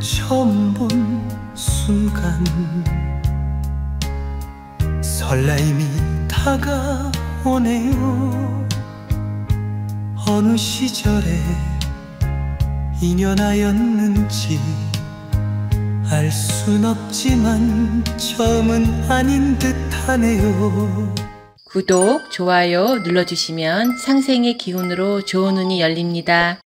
처음 본 순간 설레임이 다가오네요. 어느 시절에 인연하였는지 알 순 없지만 처음은 아닌 듯하네요. 구독, 좋아요 눌러주시면 상생의 기운으로 좋은 운이 열립니다.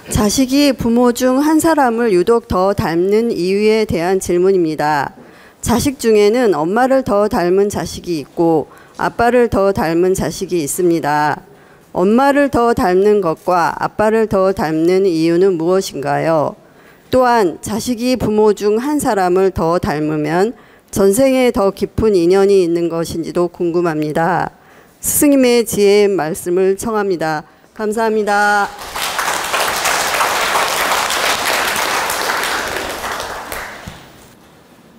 자식이 부모 중 한 사람을 유독 더 닮는 이유에 대한 질문입니다. 자식 중에는 엄마를 더 닮은 자식이 있고 아빠를 더 닮은 자식이 있습니다. 엄마를 더 닮는 것과 아빠를 더 닮는 이유는 무엇인가요? 또한 자식이 부모 중 한 사람을 더 닮으면 전생에 더 깊은 인연이 있는 것인지도 궁금합니다. 스승님의 지혜의 말씀을 청합니다. 감사합니다.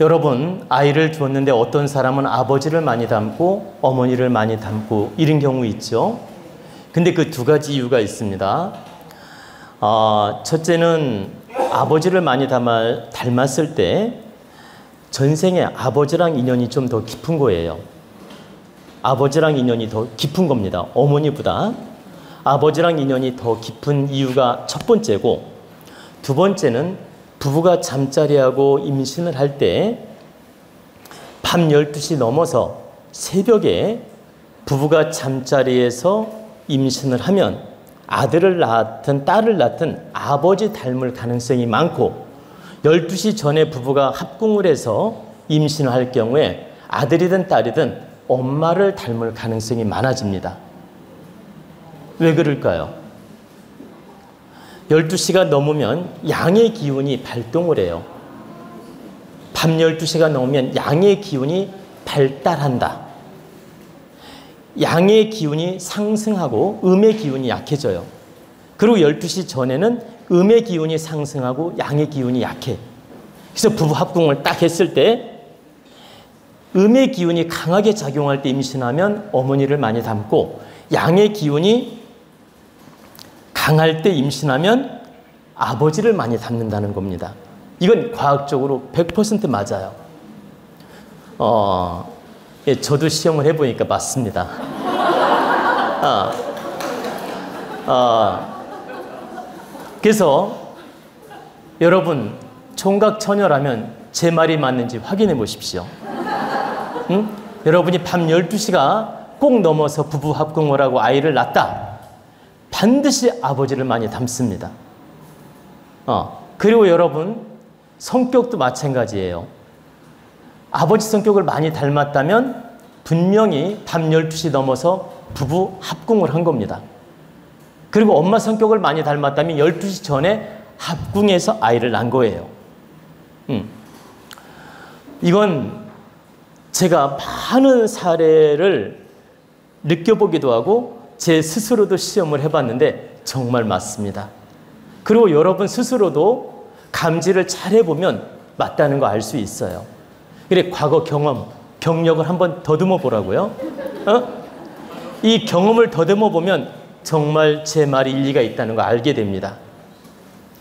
여러분, 아이를 두었는데 어떤 사람은 아버지를 많이 닮고 어머니를 많이 닮고 이런 경우 있죠. 근데 그 두 가지 이유가 있습니다. 첫째는 아버지를 많이 닮았을 때 전생에 아버지랑 인연이 좀 더 깊은 거예요. 아버지랑 인연이 더 깊은 겁니다. 어머니보다 아버지랑 인연이 더 깊은 이유가 첫 번째고, 두 번째는 부부가 잠자리하고 임신을 할 때 밤 12시 넘어서 새벽에 부부가 잠자리에서 임신을 하면 아들을 낳든 딸을 낳든 아버지 닮을 가능성이 많고, 12시 전에 부부가 합궁을 해서 임신을 할 경우에 아들이든 딸이든 엄마를 닮을 가능성이 많아집니다. 왜 그럴까요? 12시가 넘으면 양의 기운이 발동을 해요. 밤 12시가 넘으면 양의 기운이 발달한다. 양의 기운이 상승하고 음의 기운이 약해져요. 그리고 12시 전에는 음의 기운이 상승하고 양의 기운이 약해. 그래서 부부 합궁을 딱 했을 때 음의 기운이 강하게 작용할 때 임신하면 어머니를 많이 닮고, 양의 기운이 강할 때 임신하면 아버지를 많이 닮는다는 겁니다. 이건 과학적으로 100% 맞아요. 예, 저도 시험을 해보니까 맞습니다. 그래서 여러분, 총각처녀라면 제 말이 맞는지 확인해 보십시오. 응? 여러분이 밤 12시가 꼭 넘어서 부부 합궁을 하고 아이를 낳았다. 반드시 아버지를 많이 닮습니다. 그리고 여러분, 성격도 마찬가지예요. 아버지 성격을 많이 닮았다면 분명히 밤 12시 넘어서 부부 합궁을 한 겁니다. 그리고 엄마 성격을 많이 닮았다면 12시 전에 합궁해서 아이를 낳은 거예요. 이건 제가 많은 사례를 느껴보기도 하고 제 스스로도 시험을 해봤는데 정말 맞습니다. 그리고 여러분 스스로도 감지를 잘 해보면 맞다는 거 알 수 있어요. 그래, 과거 경험, 경력을 한번 더듬어 보라고요. 이 경험을 더듬어 보면 정말 제 말이 일리가 있다는 거 알게 됩니다.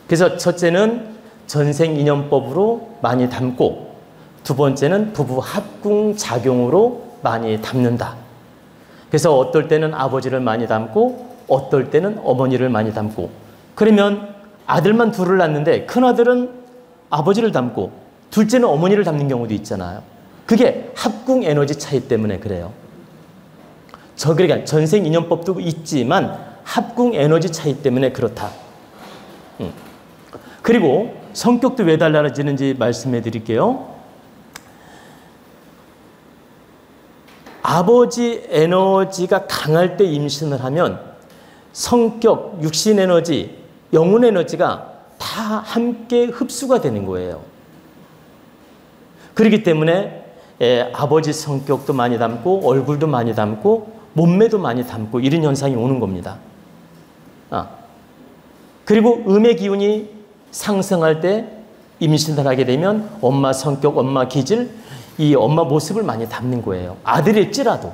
그래서 첫째는 전생 인연법으로 많이 닮고, 두 번째는 부부 합궁 작용으로 많이 닮는다. 그래서 어떨 때는 아버지를 많이 닮고 어떨 때는 어머니를 많이 닮고, 그러면 아들만 둘을 낳는데 큰아들은 아버지를 닮고 둘째는 어머니를 닮는 경우도 있잖아요. 그게 합궁 에너지 차이 때문에 그래요. 그러니까 전생 인연법도 있지만 합궁 에너지 차이 때문에 그렇다. 그리고 성격도 왜 달라지는지 말씀해 드릴게요. 아버지 에너지가 강할 때 임신을 하면 성격, 육신 에너지, 영혼 에너지가 다 함께 흡수가 되는 거예요. 그렇기 때문에 아버지 성격도 많이 닮고 얼굴도 많이 닮고 몸매도 많이 닮고 이런 현상이 오는 겁니다. 그리고 음의 기운이 상승할 때 임신을 하게 되면 엄마 성격, 엄마 기질, 이 엄마 모습을 많이 닮는 거예요. 아들일지라도.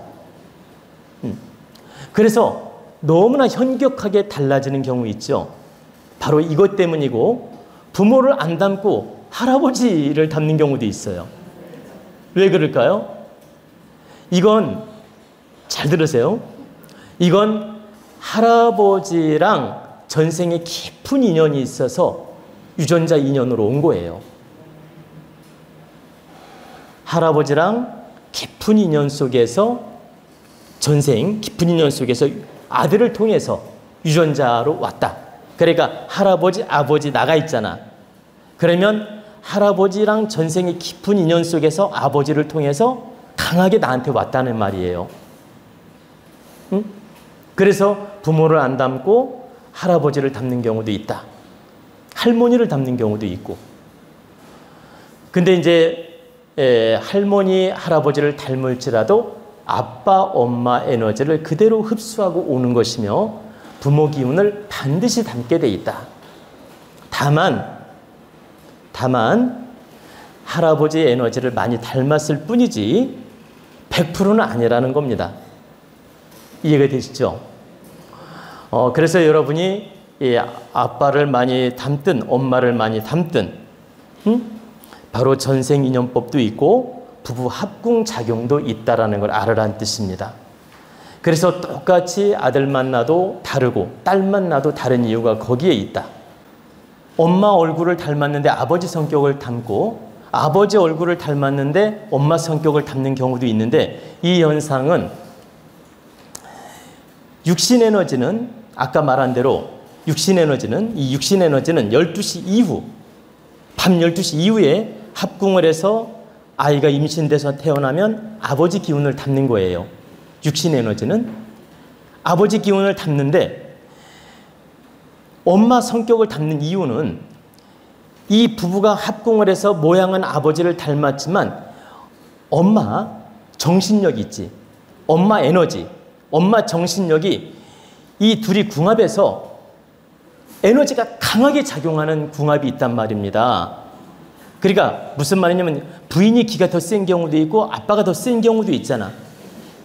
그래서 너무나 현격하게 달라지는 경우 있죠. 바로 이것 때문이고, 부모를 안 닮고 할아버지를 닮는 경우도 있어요. 왜 그럴까요? 이건 잘 들으세요. 이건 할아버지랑 전생에 깊은 인연이 있어서 유전자 인연으로 온 거예요. 할아버지랑 깊은 인연 속에서 전생 깊은 인연 속에서 아들을 통해서 유전자로 왔다. 그러니까 할아버지, 아버지 나가 있잖아. 그러면 할아버지랑 전생의 깊은 인연 속에서 아버지를 통해서 강하게 나한테 왔다는 말이에요. 응? 그래서 부모를 안 닮고 할아버지를 닮는 경우도 있다. 할머니를 닮는 경우도 있고. 근데 이제 할머니, 할아버지를 닮을지라도 아빠, 엄마 에너지를 그대로 흡수하고 오는 것이며 부모 기운을 반드시 담게 돼 있다. 다만 할아버지 에너지를 많이 닮았을 뿐이지 100%는 아니라는 겁니다. 이해가 되시죠? 그래서 여러분이 아빠를 많이 닮든 엄마를 많이 닮든 바로 전생인연법도 있고 부부 합궁작용도 있다라는 걸 알으라는 뜻입니다. 그래서 똑같이 아들 만나도 다르고 딸 만나도 다른 이유가 거기에 있다. 엄마 얼굴을 닮았는데 아버지 성격을 닮고 아버지 얼굴을 닮았는데 엄마 성격을 닮는 경우도 있는데 이 현상은 육신에너지는 아까 말한 대로 육신에너지는 12시 이후 밤 12시 이후에 합궁을 해서 아이가 임신돼서 태어나면 아버지 기운을 담는 거예요. 육신 에너지는 아버지 기운을 담는데 엄마 성격을 담는 이유는 이 부부가 합궁을 해서 모양은 아버지를 닮았지만 엄마 정신력이 있지. 엄마 에너지, 엄마 정신력이 이 둘이 궁합해서 에너지가 강하게 작용하는 궁합이 있단 말입니다. 그러니까 무슨 말이냐면 부인이 기가 더 센 경우도 있고 아빠가 더 센 경우도 있잖아.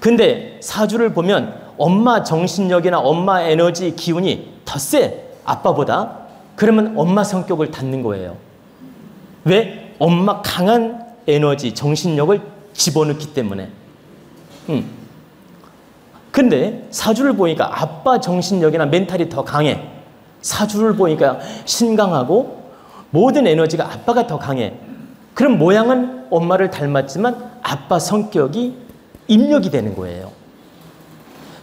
근데 사주를 보면 엄마 정신력이나 엄마 에너지 기운이 더 세, 아빠보다. 그러면 엄마 성격을 닮는 거예요. 왜? 엄마 강한 에너지, 정신력을 집어넣기 때문에. 근데 사주를 보니까 아빠 정신력이나 멘탈이 더 강해. 사주를 보니까 신강하고 모든 에너지가 아빠가 더 강해. 그럼 모양은 엄마를 닮았지만 아빠 성격이 입력이 되는 거예요.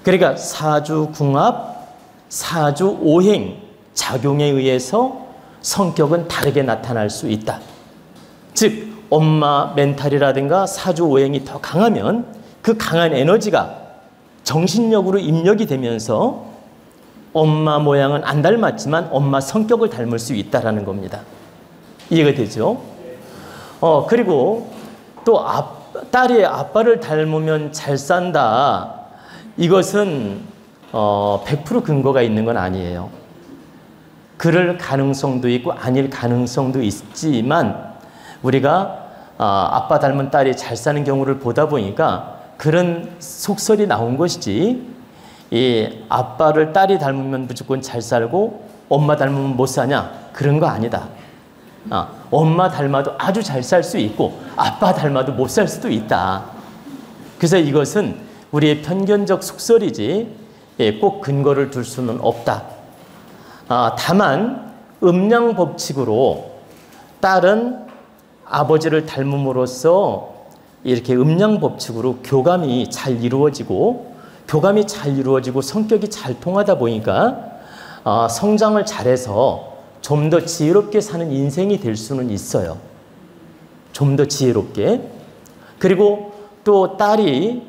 그러니까 사주 궁합, 사주 오행 작용에 의해서 성격은 다르게 나타날 수 있다. 즉 엄마 멘탈이라든가 사주 오행이 더 강하면 그 강한 에너지가 정신력으로 입력이 되면서 엄마 모양은 안 닮았지만 엄마 성격을 닮을 수 있다는 겁니다. 이해가 되죠? 그리고 또 딸이 아빠를 닮으면 잘 산다. 이것은 100% 근거가 있는 건 아니에요. 그럴 가능성도 있고 아닐 가능성도 있지만 우리가 아빠 닮은 딸이 잘 사는 경우를 보다 보니까 그런 속설이 나온 것이지 이 아빠를 딸이 닮으면 무조건 잘 살고 엄마 닮으면 못 사냐? 그런 거 아니다. 엄마 닮아도 아주 잘 살 수 있고 아빠 닮아도 못 살 수도 있다. 그래서 이것은 우리의 편견적 속설이지 꼭 근거를 둘 수는 없다. 다만 음양 법칙으로 딸은 아버지를 닮음으로써 이렇게 음양 법칙으로 교감이 잘 이루어지고 성격이 잘 통하다 보니까 성장을 잘해서 좀 더 지혜롭게 사는 인생이 될 수는 있어요. 좀 더 지혜롭게. 그리고 또 아들이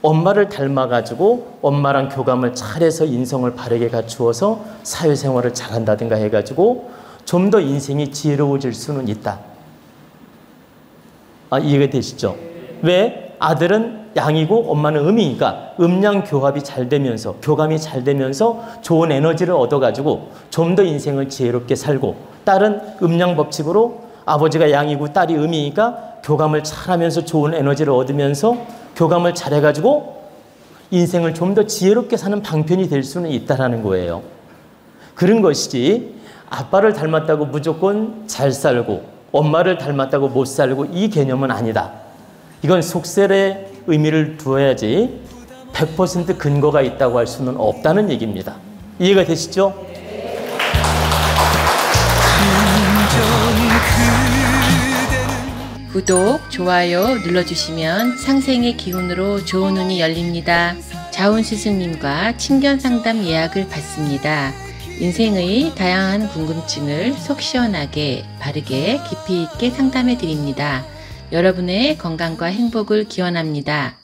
엄마를 닮아가지고 엄마랑 교감을 잘해서 인성을 바르게 갖추어서 사회생활을 잘한다든가 해가지고 좀 더 인생이 지혜로워질 수는 있다. 이해가 되시죠? 왜? 아들은 양이고 엄마는 음이니까 음양 교합이 잘 되면서 교감이 잘 되면서 좋은 에너지를 얻어가지고 좀 더 인생을 지혜롭게 살고 딸은 음양 법칙으로 아버지가 양이고 딸이 음이니까 교감을 잘하면서 좋은 에너지를 얻으면서 교감을 잘해가지고 인생을 좀 더 지혜롭게 사는 방편이 될 수는 있다라는 거예요. 그런 것이지 아빠를 닮았다고 무조건 잘 살고 엄마를 닮았다고 못 살고 이 개념은 아니다. 이건 속설의 의미를 두어야지 100% 근거가 있다고 할 수는 없다는 얘기입니다. 이해가 되시죠? 구독, 좋아요 눌러주시면 상생의 기운으로 좋은 운이 열립니다. 자운 스승님과 친견 상담 예약을 받습니다. 인생의 다양한 궁금증을 속 시원하게, 바르게, 깊이 있게 상담해 드립니다. 여러분의 건강과 행복을 기원합니다.